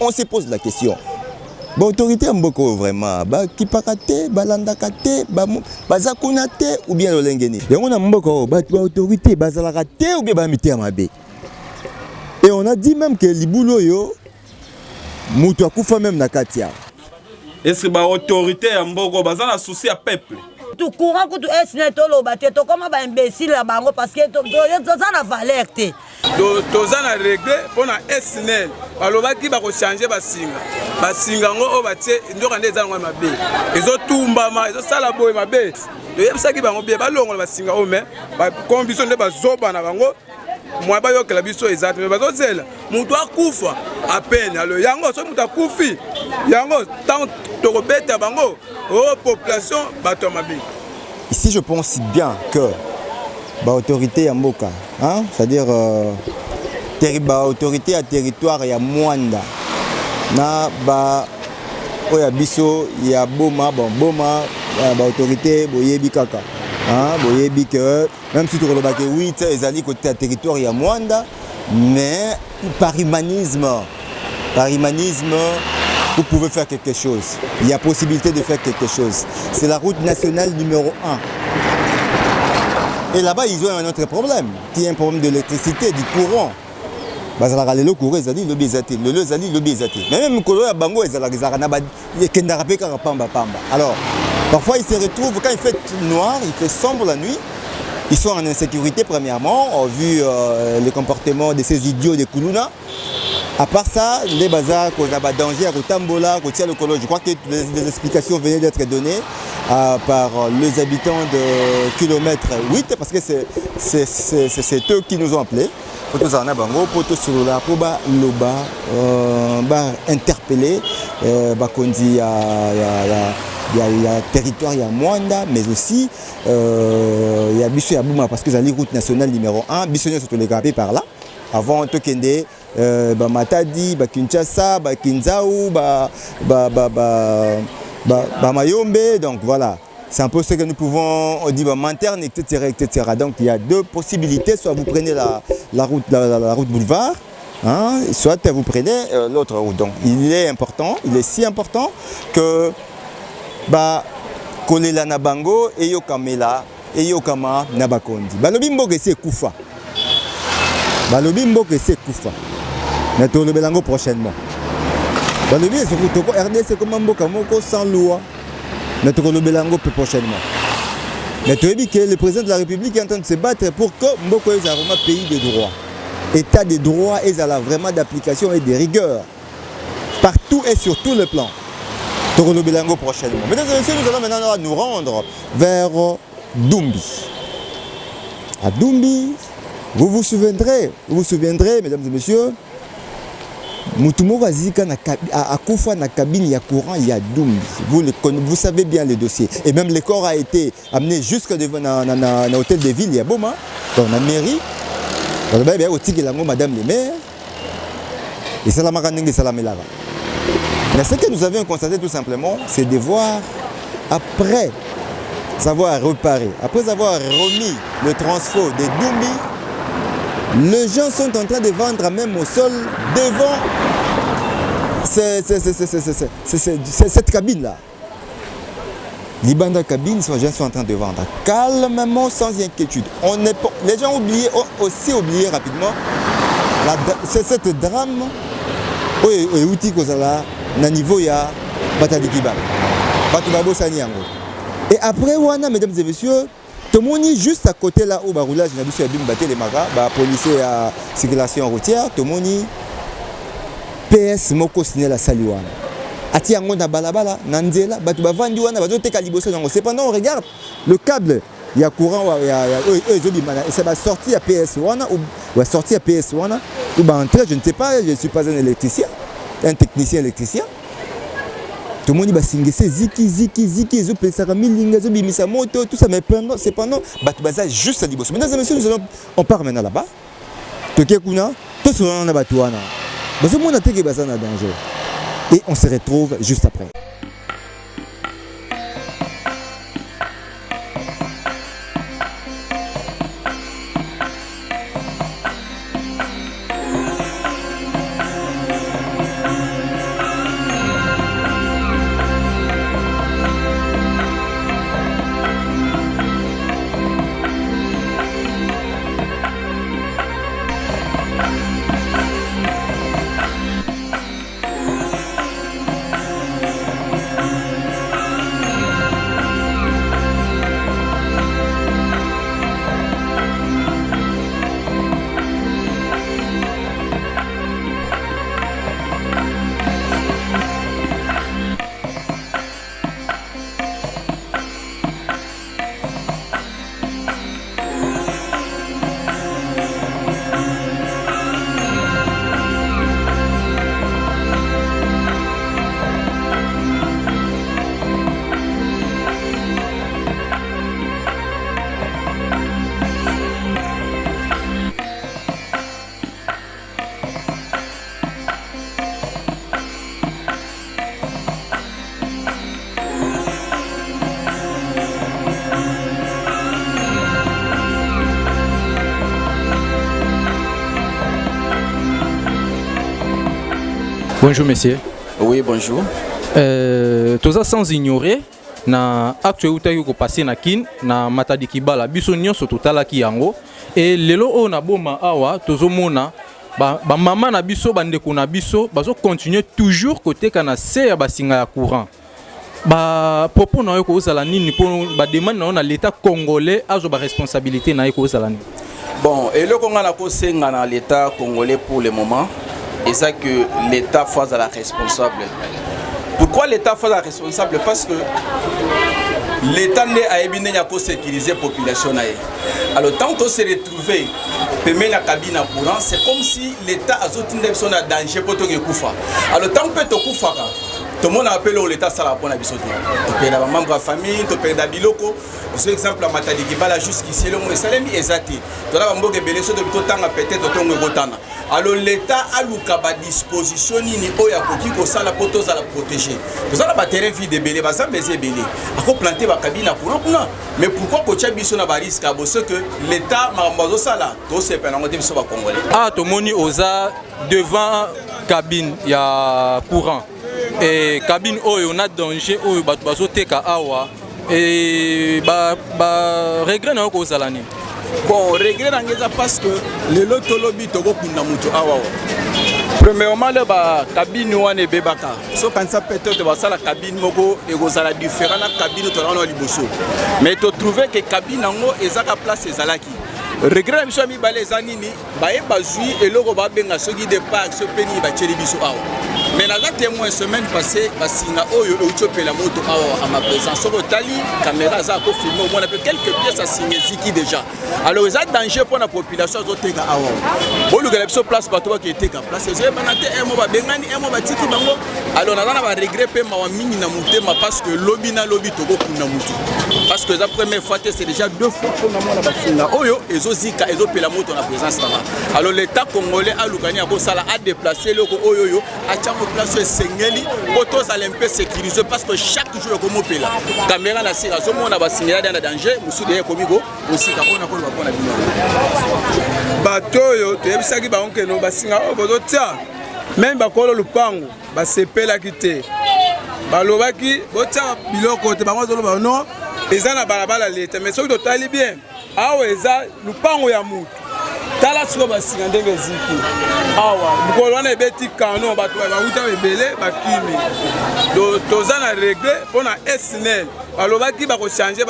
on se pose la question. L'autorité a beaucoup vraiment. Qui pakate, balandakate, bazakunate ou bien l'olengeni. Et on a beaucoup l'autorité, bazalakate ou bien bamite amabe. Et on a dit même que les boulots yo, moutou akufa même na katia. Est-ce que l'autorité a beaucoup bazala souci à peuple? Tout courant que tu es signé tout le bâtiment, tu comme un imbécile là bango parce que tu as la valeur té. Tu as la règle pour na SNL. Alors va qui va changer basinga ngo o batie ndoka ndeza ngo mabe. Ezo tumbama, ezo sala boy mabe. To yebisa ki bango bien balongo basinga o mais ba condition de bazoba na bango. Moi ba yo kala biso exact mais bazozela. Mutu akufa à peine alors yango so mutu akufi. Yango tant to robeta bango. Oh, population, ici, je pense bien que l'autorité à Moka, hein, c'est-à-dire l'autorité à territoire, il y a Mwanda. Il y a Bisso, il y a Boma, l'autorité, Boyebi Kaka. Boyebi que, même si tu regardes que oui, ils allaient côté à territoire, il y a Mwanda, mais par humanisme, vous pouvez faire quelque chose. Il y a possibilité de faire quelque chose. C'est la route nationale numéro 1. Et là-bas, ils ont un autre problème, qui est un problème d'électricité, du courant. Alors, parfois, ils se retrouvent, quand il fait noir, il fait sombre la nuit, ils sont en insécurité, premièrement, vu le comportement de ces idiots de Koulouna. À part ça, les bazars, qu'on a des dangers à Tambola, je crois que les explications venaient d'être données par les habitants de kilomètre 8, parce que c'est eux qui nous ont appelés. Pour tous en abango, pour tous sur la pour loba, interpeller, il y a territoire, il y a Mwanda, mais aussi il y a Bissou Yabouma, parce que c'est la route nationale numéro 1, Bissou surtout les grappés par là. Avant Tokende, Matadi, Kinshasa, Kinzao, Mayombe, donc voilà. C'est un peu ce que nous pouvons dire, Manterne, etc., etc. Donc il y a deux possibilités, soit vous prenez la route boulevard, hein, soit vous prenez l'autre route. Donc il est important, il est si important que Kolela Nabango et Yokamela et Yokama Nabakondi. Balobimbo que c'est Koufa. Balobimbo que c'est Koufa. Mais tout le Belango prochainement. Balobi c'est Koufa. RDC comme Mboka Moko sans loi. Mais tout le Belango prochainement. Mais tu as dit que le président de la République est en train de se battre pour que Mboko soit vraiment pays de droit. État de droit et vraiment d'application et de rigueur. Partout et sur tous les plans. Tout le Belango prochainement. Mesdames et messieurs, nous allons maintenant nous rendre vers Dumbi. À Dumbi. Vous vous souviendrez, mesdames et messieurs, Moutoumou Azika à Koufa na cabine, il y a courant, il y a Dumbi. Vous savez bien le dossier. Et même le corps a été amené jusqu'à l'hôtel de ville, il y a Boma, dans la mairie. Dans le au tigre la madame le maire. Et ça la marandingue, ça la mélara. Mais ce que nous avions constaté tout simplement, c'est de voir après avoir réparé, après avoir remis le transfert de Dumbi. Les gens sont en train de vendre même au sol devant cette cabine-là. Les bandes cabines, les gens sont en train de vendre calmement, sans inquiétude. Les gens ont aussi oublié rapidement cette drame. Oui, outil que ça na niveau ya Batadikiba. Et après, mesdames et messieurs, tout le monde juste à côté là où le roulage n'a pas battu les magas, les policiers à circulation routière, tout le monde PS moko signé la saliwana. Ati yango na balabala, nanzela, batu bavandi wana, bazo teka liboso yango. Cependant, on regarde le câble, il y a courant, il y a et ça va sortir à PS wana ou va sortir à PS wana ou va entrer, je ne sais pas, je ne suis pas un électricien, un technicien électricien. Tout le monde va signer ziki, ils ont payé ça, ils ont mis sa moto, tout ça, mais cependant, Batoubaza juste à Libos. Mesdames et messieurs, on part maintenant là-bas. Tout le monde a Batouana. Tout le monde a danger. Et on se retrouve juste après. Bonjour monsieur. Oui, bonjour. Tout ça sans ignorer, na acte utayo ko passer na kin na Matadi Kibala biso nyonso totala ki yango et lelo o na boma awa tozomona ba mama na biso bandeko na biso bazo continuer toujours côté kana se ya basinga ya courant. Ba propos na yo ko zala nini po ba demande na l'état congolais azo ba responsabilité na yo ko zala nini. Bon, et le Congo na ko senga na l'état congolais pour le moment, et ça que l'état face à la responsable. Pourquoi l'État fait la responsable? Parce que l'État a ébiné à sécuriser la population. Alors tant qu'on s'est retrouvé permet la cabine à courant, c'est comme si l'État a un danger pour tout le monde. Alors tant que tout le monde appelle l'État ça la bonne habitude. Tu peux avoir membre de la famille, tu peux avoir des biloko. Par exemple, à Matadi Kibala jusqu'ici, le mot est salé exacté. Tu as un bon belé sur de temps peut-être ton gotana. Alors l'État a à disposition ni oya koki ko sala poto za la protéger. Vous avez terrain vide belé, ba ça baiser belé. A ko planter ba cabine à courant kuna. Mais pourquoi ko tcha biso na ba risque à parce que l'État mabazo sala to se pena ngoti biso ba congolais. Ah to moni oza devant cabine ya courant. Et cabine oyo na danger oyo bato bazo teka awa et ba regret na ko zalani. Bon, regret n'angeza parce que le loto lobby togo kunda mutu awa. Premièrement le ba cabine wane bebaka. So quand ça peut-être ba sala cabine moko et go sala différent na cabine to na liboso. Mais to trouver que cabine ngo ezaka place ezalaki. Regret biso mi balé zanini ba e bazui et loko ba benga soki de parc so peni ba tcheli biso awa. Mais dans la témoin semaine passée, Basinga Oyo et la moto à ma présence. Sur le tali, caméra, ça a filmé au moins quelques pièces à signer Ziki déjà. Alors, il y a danger pour la population. Bon, le gars sur place, pas toi qui était en place. C'est un mot bengani, un mot batiki bango. Alors, on a regret ma mini na monté parce que lobby na lobby togo kuna mutu. Parce que la première fois, c'est déjà 2 fois pour la Basinga Oyo et Zozika et Zopé la moto en présence là. Alors, l'État congolais a l'Ougani a déplacé le Oyo à place sengeli autos à l'impe sécurisé parce que chaque jour comme opéla caméra na sira so mona ba signaler dans danger musu de komigo aussi ka kona ko ba bino bato yo tebisaki ba onke no basinga o bozotia même ba kolo lupango ba sepela kite balobaki botia biloko te bango zolo ba non eza na balabala leta mais soki totali bien awo eza lupango ya mutu tala siko basinga ndenge ziki awa mukolo wana ebeti kano bato bauta ebele bakimi toza na regret mpona SNL balobaki bakochange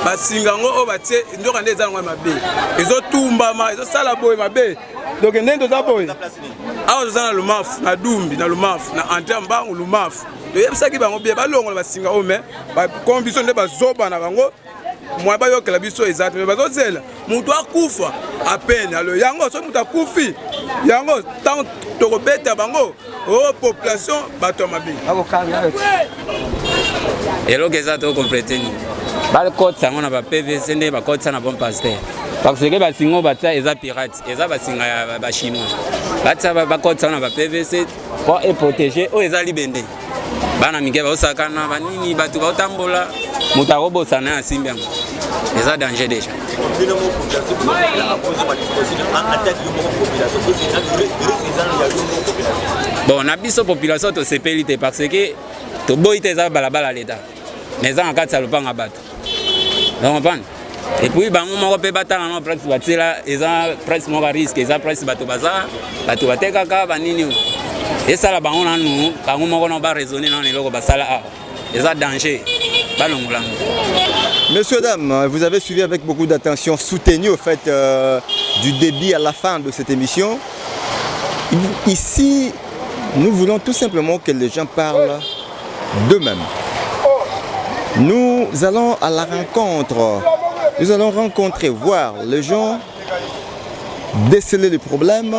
basinga ngo oyo batie ndoka nde eza nango mabe ezotumbama ezosala boye mabe donc ndenge toza boye awa toza na lumafu na dumbi na lumafu na entre mbangu lumafu toyebisaki bango bie balongola basinga oyo me bakomi biso nde bazobana bango moi ba yokela biso exact mais bazozela mutu akufa à peine alors yango so mutu akufi yango tant tokobeta bango o population bato mabe elo keza to compléter ni bal code sango na ba PVC ne ba code sana bon pasteur parce que ba singo batsa eza pirate eza ba singa ya ba chinois batsa ba code sana ba PVC pour et protéger o eza libende bana mike ba osakana banini batu ba otambola mutu akobosana ya simbi yango eza danger déjà. Bon, na biso population to sepeli te parce que to boyi te za balabala l'État. Mais ça en cas ça le panga bato. Donc on prend. Et puis bango moko pe batana na presse batela eza presse moko risque eza presse bato baza bato bateka ka banini. Et ça la bango na nous bango moko na ba raisonner na eloko basala a. Eza danger. Messieurs, dames, vous avez suivi avec beaucoup d'attention, soutenu au fait du début à la fin de cette émission. Ici, nous voulons tout simplement que les gens parlent d'eux-mêmes. Nous allons à la rencontre, nous allons rencontrer, voir les gens, déceler les problèmes,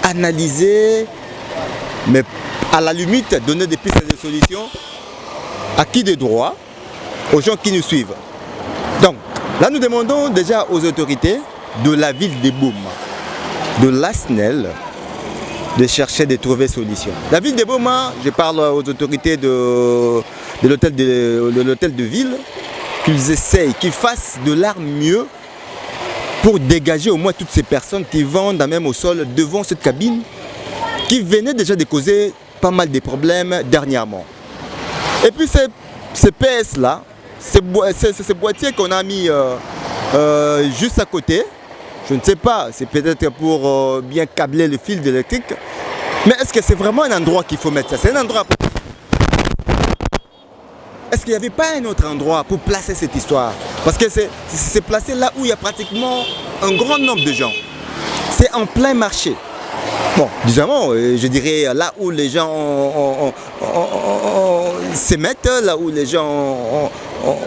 analyser, mais à la limite, donner des pistes de solutions. À qui de droit, aux gens qui nous suivent. Donc, là nous demandons déjà aux autorités de la ville de Boum, de l'ASNEL, de chercher, de trouver solution. La ville de Boum, je parle aux autorités de l'hôtel de ville, qu'ils essayent, qu'ils fassent de leur mieux pour dégager au moins toutes ces personnes qui vendent même au sol devant cette cabine qui venait déjà de causer pas mal de problèmes dernièrement. Et puis ces PS-là, ces boîtiers qu'on a mis juste à côté, je ne sais pas, c'est peut-être pour bien câbler le fil d'électrique, mais est-ce que c'est vraiment un endroit qu'il faut mettre ça? C'est un endroit... Est-ce qu'il n'y avait pas un autre endroit pour placer cette histoire? Parce que c'est placé là où il y a pratiquement un grand nombre de gens. C'est en plein marché. Bon, disons, je dirais là où les gens se mettent, là où les gens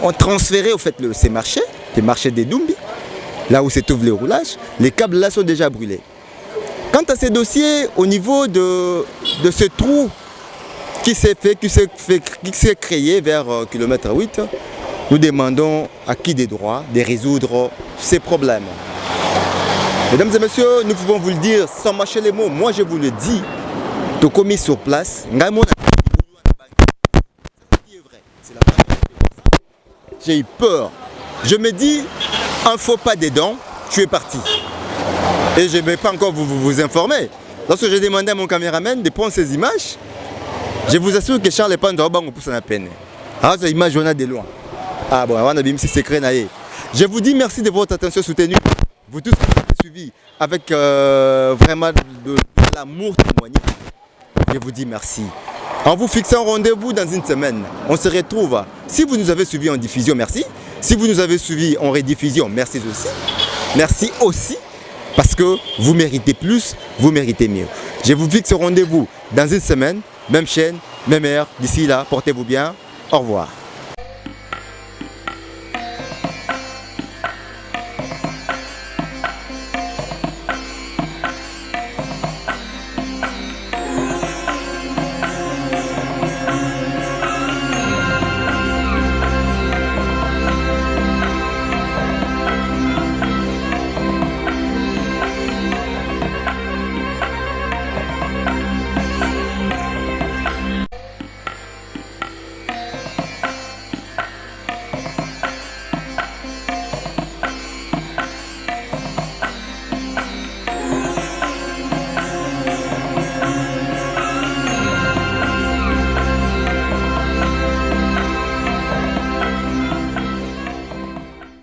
ont transféré au fait ces marchés, les marchés des Dumbi, là où se trouve le roulage, les câbles là sont déjà brûlés. Quant à ces dossiers, au niveau de ce trou qui s'est créé vers kilomètre 8, nous demandons à qui des droits de résoudre ces problèmes. Mesdames et messieurs, nous pouvons vous le dire sans mâcher les mots. Moi, je vous le dis, tout commis sur place, j'ai eu peur. Je me dis, un faux pas dedans, tu es parti. Et je ne vais pas encore vous informer. Lorsque j'ai demandé à mon caméraman de prendre ces images, je vous assure que Charles Pando va pousser la peine. Ah, ces images, on a de loin. Ah bon, on a mis ces secrets. Je vous dis merci de votre attention soutenue. Vous tous qui m'avez suivi avec vraiment de l'amour témoigné. Je vous dis merci. En vous fixant rendez-vous dans une semaine, on se retrouve. Si vous nous avez suivis en diffusion, merci. Si vous nous avez suivis en rediffusion, merci aussi. Merci aussi parce que vous méritez plus, vous méritez mieux. Je vous fixe rendez-vous dans une semaine. Même chaîne, même heure. D'ici là, portez-vous bien. Au revoir.